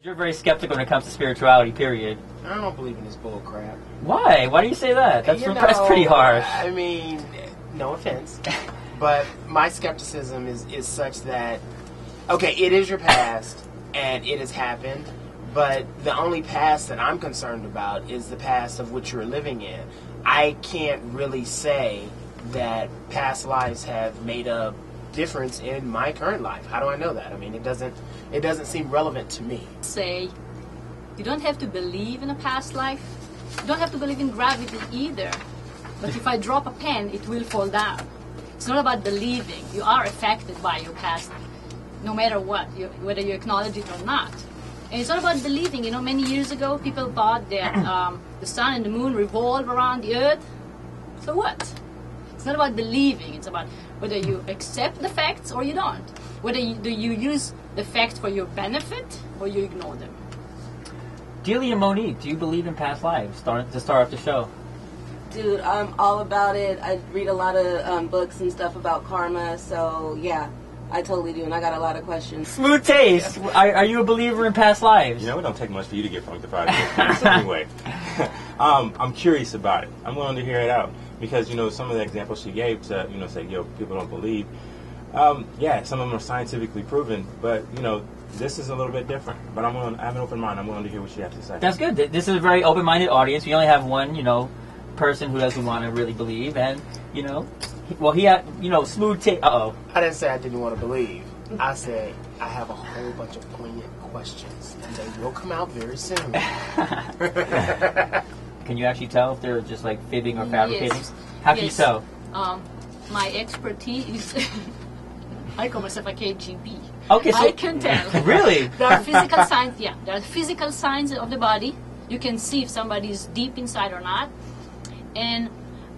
You're very skeptical when it comes to spirituality, period. I don't believe in this bull crap. Why? Why do you say that? That's pretty harsh. I mean, no offense, but my skepticism is such that, okay, it is your past, and it has happened, but the only past that I'm concerned about is the past of which you're living in. I can't really say that past lives have made a difference in my current life. How do I know that? I mean, it doesn't seem relevant to me. Say, you don't have to believe in a past life. You don't have to believe in gravity either. But if I drop a pen, it will fall down. It's not about believing. You are affected by your past, no matter what, whether you acknowledge it or not. And it's not about believing. You know, many years ago, people thought that the sun and the moon revolve around the earth. So what? It's not about believing. It's about whether you accept the facts or you don't. Whether do you use the facts for your benefit or you ignore them. Delia Monique, do you believe in past lives? To start off the show. Dude, I'm all about it. I read a lot of books and stuff about karma, so yeah, I totally do, and I got a lot of questions. Smooth taste. Are you a believer in past lives? You know, it don't take much for you to get funkified. Anyway, I'm curious about it. I'm willing to hear it out because, you know, some of the examples she gave to, you know, say, yo, people don't believe. Yeah, some of them are scientifically proven, but, you know, this is a little bit different. But I have an open mind. I'm willing to hear what you have to say. That's good. This is a very open-minded audience. We only have one, you know, person who doesn't want to really believe, and, you know, well, he had, you know, smooth taste. Uh-oh. I didn't say I didn't want to believe. I said I have a whole bunch of poignant questions, and they will come out very soon. Can you actually tell if they're just like fibbing or fabricating? Yes. How can you tell? My expertise is, I call myself a KGB. Okay, so I can tell. Really? There are physical signs, yeah. There are physical signs of the body. You can see if somebody is deep inside or not. And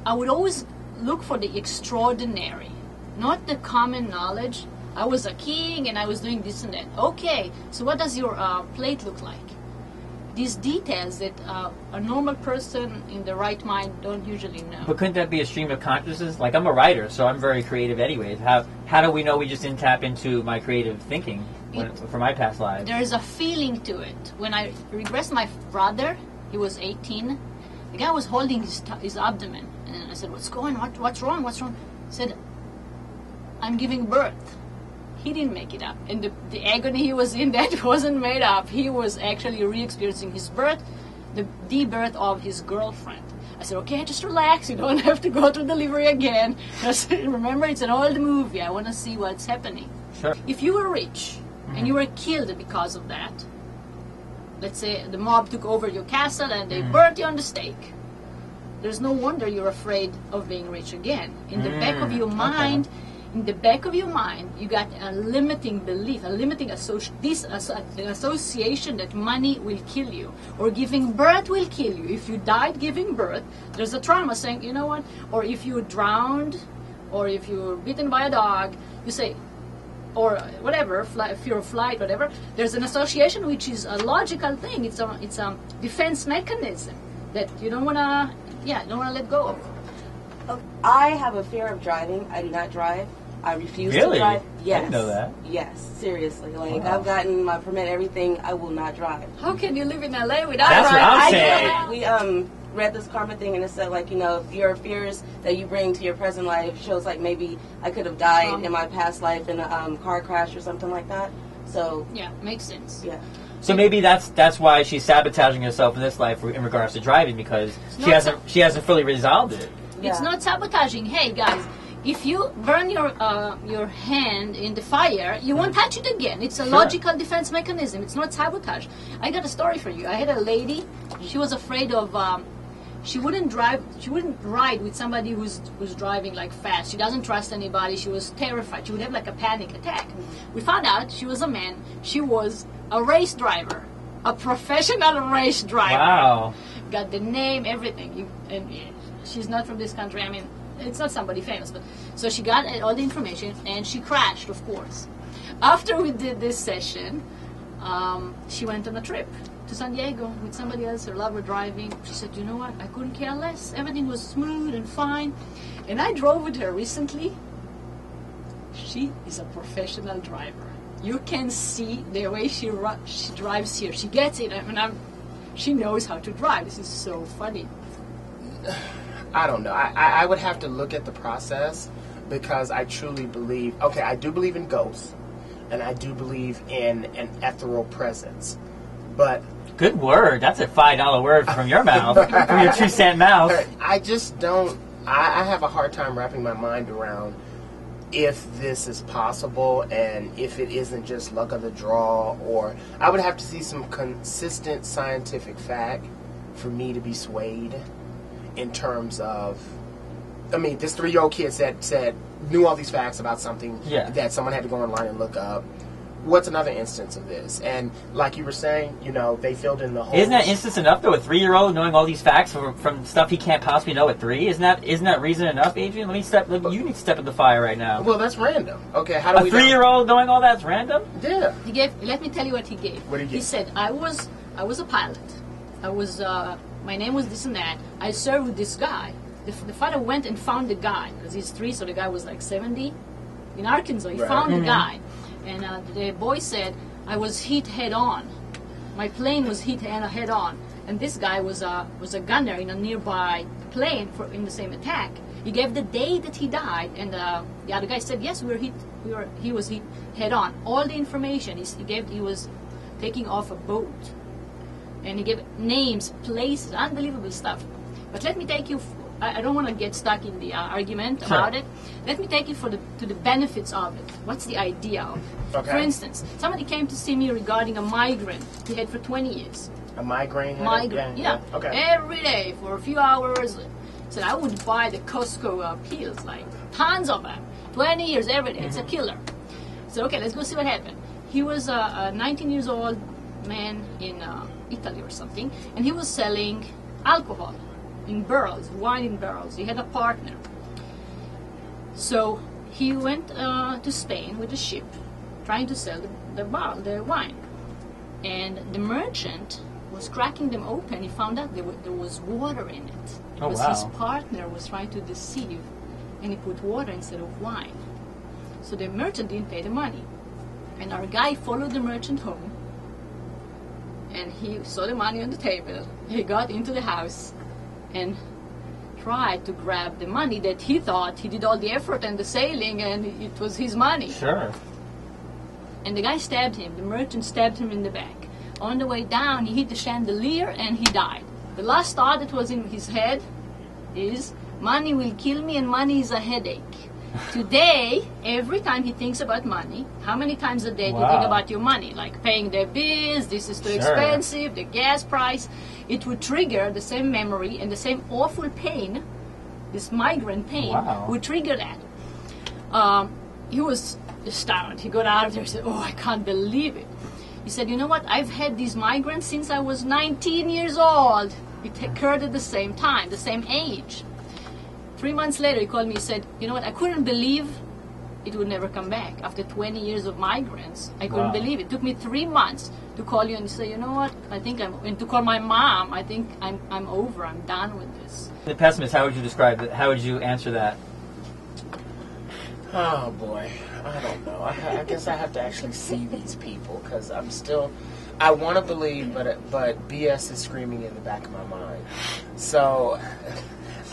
I would always look for the extraordinary, not the common knowledge. I was a king and I was doing this and that. Okay, so what does your plate look like? These details that a normal person in the right mind don't usually know. But couldn't that be a stream of consciousness? Like, I'm a writer, so I'm very creative anyways. How do we know we just didn't tap into my creative thinking for my past lives? There is a feeling to it. When I regressed my brother, he was 18, the guy was holding his abdomen. And I said, what's going on? What's wrong? What's wrong? He said, I'm giving birth. He didn't make it up. And the agony he was in, that wasn't made up. He was actually re-experiencing his birth, the birth of his girlfriend. I said, okay, just relax. You don't have to go to delivery again. I said, remember, it's an old movie. I want to see what's happening. Sure. If you were rich and you were killed because of that, let's say the mob took over your castle and they burnt you on the stake, there's no wonder you're afraid of being rich again. In the back of your mind, you got a limiting belief, a limiting association that money will kill you, or giving birth will kill you. If you died giving birth, there's a trauma saying, you know what, or if you drowned, or if you were bitten by a dog, you say, or whatever, fear of flight, whatever, there's an association which is a logical thing. It's a defense mechanism that you don't want to let go of. I have a fear of driving. I do not drive. I refuse Really? to drive. Yes. I didn't know that. Yes, seriously. Like, Wow. I've gotten my permit, everything. I will not drive. How can you live in LA without That's what driving? I'm saying. We read this karma thing, and it said, like, you know, if your fears that you bring to your present life shows, like, maybe I could have died in my past life in a car crash or something like that. So Yeah, makes sense. yeah. So maybe that's why she's sabotaging herself in this life in regards to driving, because she hasn't fully resolved it. Yeah. It's not sabotaging. Hey guys, if you burn your hand in the fire, you won't touch it again. It's a logical defense mechanism. It's not sabotage. I got a story for you. I had a lady. She was afraid of. She wouldn't drive. She wouldn't ride with somebody who's driving like fast. She doesn't trust anybody. She was terrified. She would have like a panic attack. We found out she was a man. She was a race driver, a professional race driver. Wow. Got the name, everything. She's not from this country. I mean, it's not somebody famous, but so she got all the information and she crashed, of course. After we did this session, she went on a trip to San Diego with somebody else. Her lover driving. She said, you know what? I couldn't care less. Everything was smooth and fine. And I drove with her recently. She is a professional driver. You can see the way she drives here. She gets it. I mean, she knows how to drive. This is so funny. I don't know. I would have to look at the process because I truly believe, okay, I do believe in ghosts and I do believe in an ethereal presence. But good word. That's a $5 word from your mouth, from your 2-cent mouth. I just don't, I have a hard time wrapping my mind around if this is possible and if it isn't just luck of the draw, or I would have to see some consistent scientific fact for me to be swayed in terms of, I mean, this 3-year-old kid said knew all these facts about something that someone had to go online and look up. What's another instance of this? And like you were saying, you know, they filled in the holes. Isn't that instance enough, though? A 3-year-old knowing all these facts from stuff he can't possibly know at 3? Isn't that reason enough, Adrian? You need to step in the fire right now. Well, that's random. Okay, how do we? A 3-year-old knowing all that's random? Yeah. He gave. Let me tell you what he gave. What did he give? He said, "I was a pilot. I was. My name was this and that. I served with this guy. The father went and found the guy because he's 3, so the guy was like 70 in Arkansas. He found the guy." And the boy said, I was hit head on. My plane was hit head on. And this guy was a gunner in a nearby plane in the same attack. He gave the day that he died, and the other guy said, yes, he was hit head on. All the information he was taking off a boat. And he gave names, places, unbelievable stuff. But let me take you, I don't want to get stuck in the argument about it. Let me take you to the benefits of it. What's the idea of it? Okay. For instance, somebody came to see me regarding a migraine he had for 20 years. A migraine? Migraine, yeah. Okay. Every day for a few hours. So I would buy the Costco pills, like tons of them. 20 years every day. It's a killer. So, okay, let's go see what happened. He was a 19 years old man in Italy or something, and he was selling alcohol in barrels, wine in barrels. He had a partner. So he went to Spain with a ship, trying to sell the wine. And the merchant was cracking them open. He found out there was water in it. Because his partner was trying to deceive, and he put water instead of wine. So the merchant didn't pay the money. And our guy followed the merchant home, and he saw the money on the table. He got into the house and tried to grab the money that he thought he did all the effort and the sailing, and it was his money. Sure. And the guy stabbed him. The merchant stabbed him in the back. On the way down, he hit the chandelier and he died. The last thought that was in his head is, money will kill me and money is a headache. Today, every time he thinks about money, how many times a day do you think about your money? Like paying the bills, this is too expensive, the gas price. It would trigger the same memory, and the same awful pain, this migraine pain, would trigger that. He was astounded. He got out of there and said, oh, I can't believe it. He said, you know what, I've had these migraines since I was 19 years old. It occurred at the same time, the same age. 3 months later, he called me, he said, you know what, I couldn't believe it would never come back. After 20 years of migraines, I couldn't believe it. It took me 3 months to call you and say, you know what, and to call my mom, I think I'm over, I'm done with this. The pessimist, how would you describe it? How would you answer that? Oh, boy. I don't know. I guess I have to actually see these people, because I want to believe, but BS is screaming in the back of my mind. So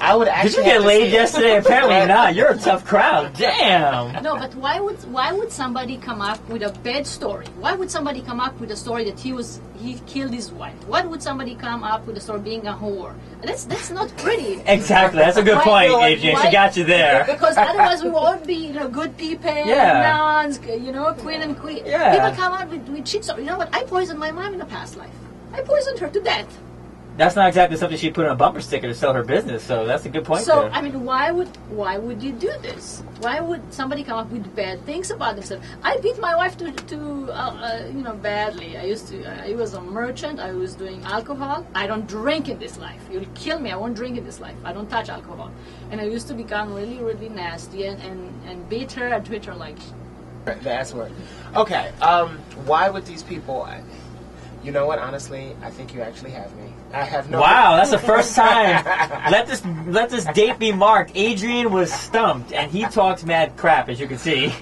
I would actually. Did you get laid yesterday? Apparently not. You're a tough crowd. Damn. No, but why would somebody come up with a bad story? Why would somebody come up with a story that he killed his wife? Why would somebody come up with a story being a whore? That's not pretty. Exactly. That's a good point, Adrian. She got you there. Because otherwise we won't be, good people, nuns, queen and queen. Yeah. People come out with shit stories. You know what? I poisoned my mom in a past life. I poisoned her to death. That's not exactly something she put on a bumper sticker to sell her business, so that's a good point. So, there. I mean, why would you do this? Why would somebody come up with bad things about themselves? I beat my wife badly. I was a merchant. I was doing alcohol. I don't drink in this life. You'll kill me. I won't drink in this life. I don't touch alcohol. And I used to become really, really nasty and beat her and treat her like. That's what. Okay. Why would these people? You know what? Honestly, I think you actually have me. I have no. Wow, that's the first time. Let this date be marked. Adrian was stumped, and he talks mad crap, as you can see.